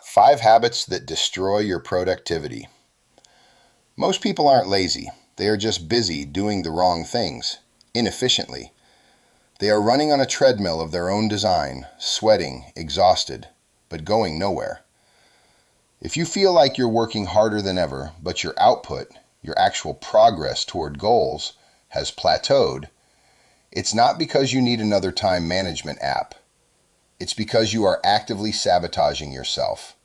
Five habits that destroy your productivity. Most people aren't lazy. They are just busy doing the wrong things, inefficiently. They are running on a treadmill of their own design, sweating, exhausted, but going nowhere. If you feel like you're working harder than ever, but your output, your actual progress toward goals, has plateaued, it's not because you need another time management app. It's because you are actively sabotaging yourself.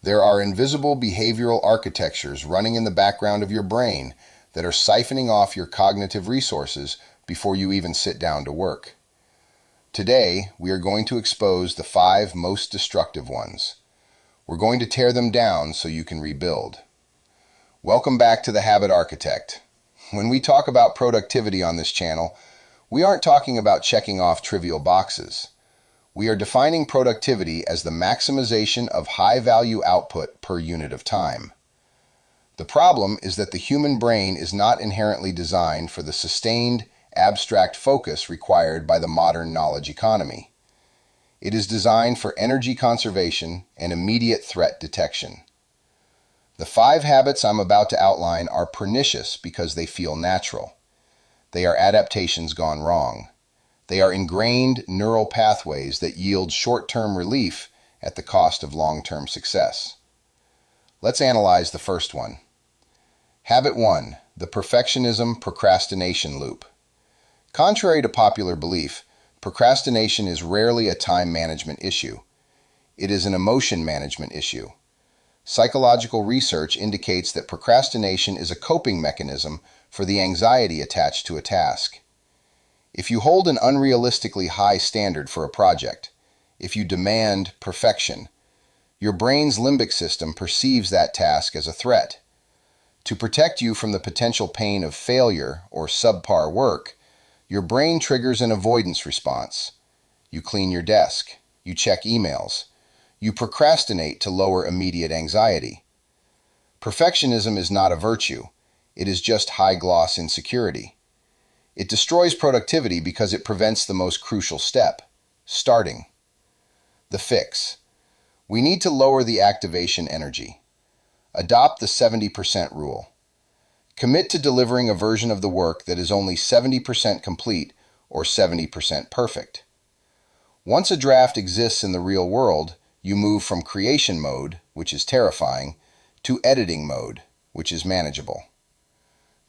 There are invisible behavioral architectures running in the background of your brain that are siphoning off your cognitive resources before you even sit down to work. Today, we are going to expose the five most destructive ones. We're going to tear them down so you can rebuild. Welcome back to The Habit Architect. When we talk about productivity on this channel, we aren't talking about checking off trivial boxes. We are defining productivity as the maximization of high-value output per unit of time. The problem is that the human brain is not inherently designed for the sustained, abstract focus required by the modern knowledge economy. It is designed for energy conservation and immediate threat detection. The five habits I'm about to outline are pernicious because they feel natural. They are adaptations gone wrong. They are ingrained neural pathways that yield short-term relief at the cost of long-term success. Let's analyze the first one. Habit 1. The perfectionism procrastination loop. Contrary to popular belief, procrastination is rarely a time management issue. It is an emotion management issue. Psychological research indicates that procrastination is a coping mechanism for the anxiety attached to a task. If you hold an unrealistically high standard for a project, if you demand perfection, your brain's limbic system perceives that task as a threat. To protect you from the potential pain of failure or subpar work, your brain triggers an avoidance response. You clean your desk, you check emails, you procrastinate to lower immediate anxiety. Perfectionism is not a virtue, it is just high-gloss insecurity. It destroys productivity because it prevents the most crucial step, starting. The fix. We need to lower the activation energy. Adopt the 70% rule. Commit to delivering a version of the work that is only 70% complete or 70% perfect. Once a draft exists in the real world, you move from creation mode, which is terrifying, to editing mode, which is manageable.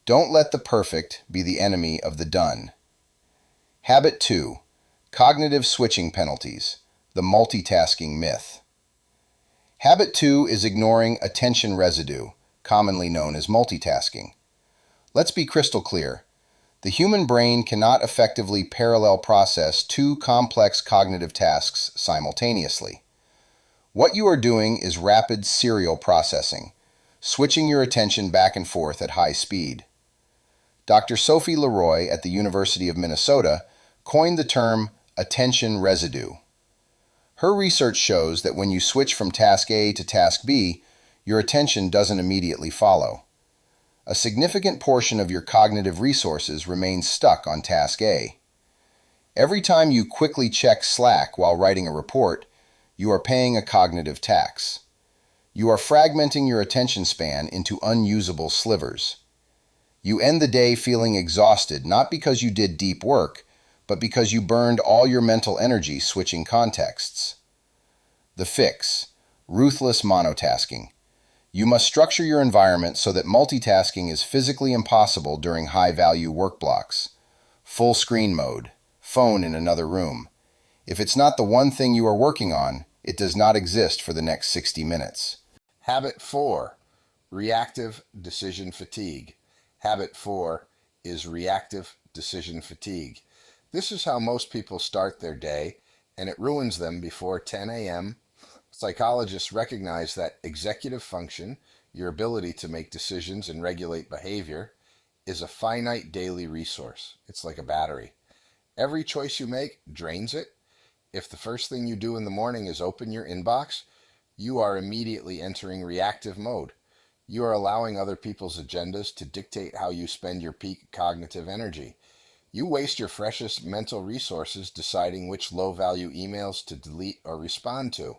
Don't let the perfect be the enemy of the done. Habit 2. Cognitive switching penalties. The multitasking myth. Habit 2 is ignoring attention residue, commonly known as multitasking. Let's be crystal clear. The human brain cannot effectively parallel process two complex cognitive tasks simultaneously. What you are doing is rapid serial processing, switching your attention back and forth at high speed. Dr. Sophie Leroy at the University of Minnesota coined the term attention residue. Her research shows that when you switch from task A to task B, your attention doesn't immediately follow. A significant portion of your cognitive resources remains stuck on task A. Every time you quickly check Slack while writing a report, you are paying a cognitive tax. You are fragmenting your attention span into unusable slivers. You end the day feeling exhausted not because you did deep work, but because you burned all your mental energy switching contexts. The fix: ruthless monotasking. You must structure your environment so that multitasking is physically impossible during high-value work blocks. Full screen mode, phone in another room. If it's not the one thing you are working on, it does not exist for the next 60 minutes. Habit 4. Reactive decision fatigue. Habit 4 is reactive decision fatigue. This is how most people start their day, and it ruins them before 10 a.m. Psychologists recognize that executive function, your ability to make decisions and regulate behavior, is a finite daily resource. It's like a battery. Every choice you make drains it. If the first thing you do in the morning is open your inbox, you are immediately entering reactive mode. You are allowing other people's agendas to dictate how you spend your peak cognitive energy. You waste your freshest mental resources deciding which low-value emails to delete or respond to.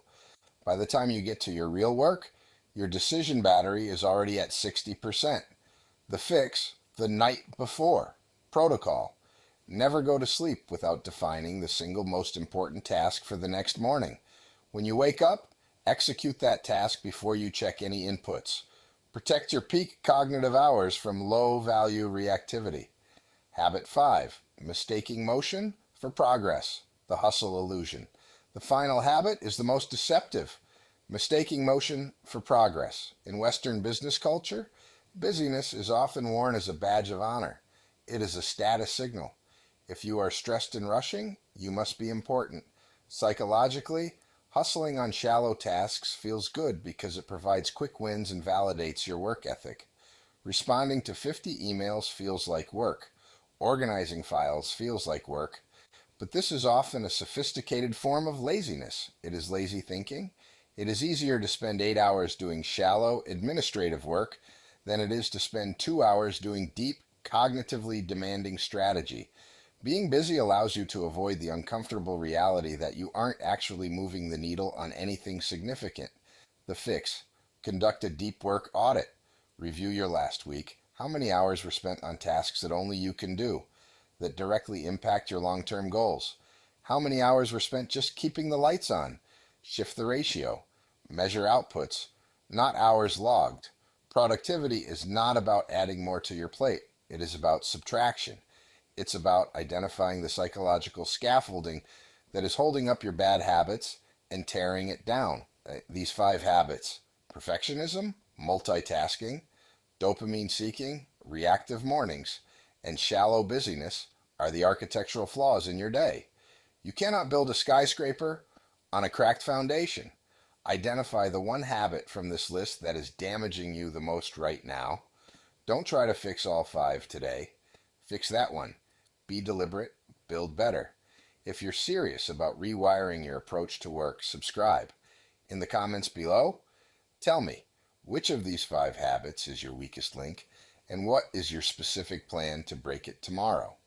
By the time you get to your real work, your decision battery is already at 60%. The fix, the night before. Protocol. Never go to sleep without defining the single most important task for the next morning. When you wake up, execute that task before you check any inputs. Protect your peak cognitive hours from low value reactivity. Habit 5. Mistaking motion for progress. The hustle illusion. The final habit is the most deceptive. Mistaking motion for progress. In Western business culture, busyness is often worn as a badge of honor. It is a status signal. If you are stressed and rushing, you must be important. Psychologically, hustling on shallow tasks feels good because it provides quick wins and validates your work ethic. Responding to 50 emails feels like work. Organizing files feels like work. But this is often a sophisticated form of laziness. It is lazy thinking. It is easier to spend 8 hours doing shallow, administrative work than it is to spend 2 hours doing deep, cognitively demanding strategy. Being busy allows you to avoid the uncomfortable reality that you aren't actually moving the needle on anything significant. The fix: conduct a deep work audit. Review your last week. How many hours were spent on tasks that only you can do, that directly impact your long-term goals? How many hours were spent just keeping the lights on? Shift the ratio. Measure outputs, not hours logged. Productivity is not about adding more to your plate. It is about subtraction. It's about identifying the psychological scaffolding that is holding up your bad habits and tearing it down. These 5 habits: perfectionism, multitasking, dopamine seeking, reactive mornings, and shallow busyness are the architectural flaws in your day. You cannot build a skyscraper on a cracked foundation. Identify the one habit from this list that is damaging you the most right now. Don't try to fix all 5 today. Fix that one. Be deliberate, build better. If you're serious about rewiring your approach to work, subscribe. In the comments below, tell me, which of these 5 habits is your weakest link, and what is your specific plan to break it tomorrow?